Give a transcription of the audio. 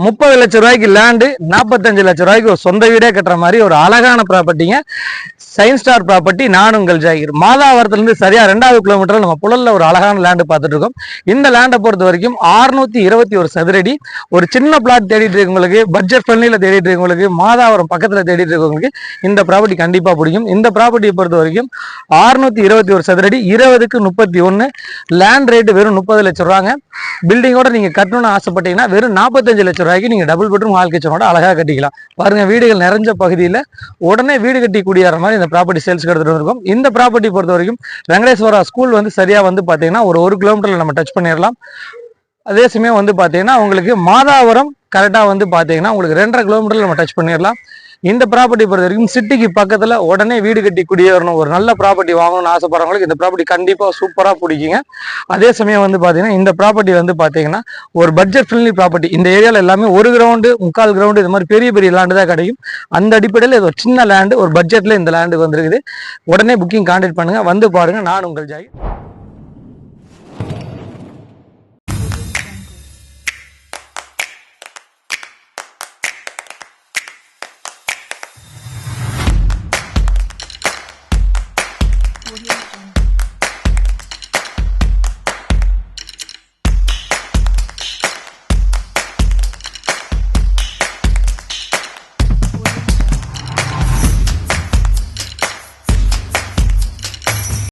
30 லட்சம் ரூபாய்க்கு லேண்டு 45 லட்சம் ரூபாய்க்கு ஒரு சொந்த வீடே கட்டுற மாதிரி ஒரு அழகான ப்ராப்பர்ட்டிங்க. Science star property. நான் உங்கள் ஜாகிர். மாதாவரத்துலேருந்து சரியா 2வது கிலோமீட்டர் நம்ம புழல்ல ஒரு அழகான லேண்டு பார்த்துட்டு இருக்கோம். இந்த லேண்டை பொறுத்த வரைக்கும் 621 சதுரடி. ஒரு சின்ன பிளாட் தேடிட்டு இருக்கவங்களுக்கு, பட்ஜெட் ஃப்ரெண்ட்லியில் தேடிட்டு இருக்கவங்களுக்கு, மாதாவரம் பக்கத்தில் தேடிட்டு இருக்கவங்களுக்கு இந்த ப்ராப்பர்ட்டி கண்டிப்பாக பிடிக்கும். இந்த ப்ராப்பர்ட்டியை பொறுத்த வரைக்கும் 621 சதுரடி, 20க்கு 31. லேண்ட் ரேட்டு வெறும் 30 லட்சம் ரூபாங்க. பில்டிங்கோட நீங்க கட்டணும்னு ஆசைப்பட்டீங்கன்னா வெறும் 45 லட்சம் ரூபாய்க்கு நீங்க டபுள் பெட்ரூம் ஹால் கிச்சனோட அழகா கட்டிக்கலாம். பாருங்க, வீடுகள் நிறைஞ்ச பகுதியில் உடனே வீடு கட்டி குடியேற மாதிரி இந்த ப்ராப்பர்ட்டி சேல்ஸ் எடுத்துட்டு வந்திருக்கும். இந்த ப்ராப்பர்ட்டி பொறுத்த வரைக்கும் வெங்கடேஸ்வரா ஸ்கூல் வந்து சரியா வந்து பாத்தீங்கன்னா ஒரு கிலோமீட்டர்ல நம்ம டச் பண்ணிடலாம். அதே சமயம் வந்து பாத்தீங்கன்னா உங்களுக்கு மாதாவரம் கரெக்டா வந்து பாத்தீங்கன்னா உங்களுக்கு 2.5 கிலோமீட்டர்ல நம்ம டச் பண்ணிடலாம். இந்த ப்ராப்பர்ட்டி பொறுத்த வரைக்கும் சிட்டிக்கு பக்கத்துல உடனே வீடு கட்டி குடியேறணும், ஒரு நல்ல ப்ராப்பர்ட்டி வாங்கணும்னு ஆசைப்படுறவங்களுக்கு இந்த ப்ராப்பர்ட்டி கண்டிப்பா சூப்பரா பிடிக்குங்க. அதே சமயம் வந்து பாத்தீங்கன்னா இந்த ப்ராப்பர்ட்டி வந்து பாத்தீங்கன்னா ஒரு பட்ஜெட் ஃப்ரெண்ட்லி ப்ராப்பர்ட்டி. இந்த ஏரியால எல்லாமே 1 கிரவுண்டு 3/4 கிரவுண்டு இது மாதிரி பெரிய பெரிய லேண்டு தான் கிடைக்கும். அந்த அடிப்படையில் இது ஒரு சின்ன லேண்டு, ஒரு பட்ஜெட்ல இந்த லேண்டு வந்துருக்குது. உடனே புக்கிங் கான்டாக்ட் பண்ணுங்க, வந்து பாருங்க. நான் உங்கள் ஜாய்.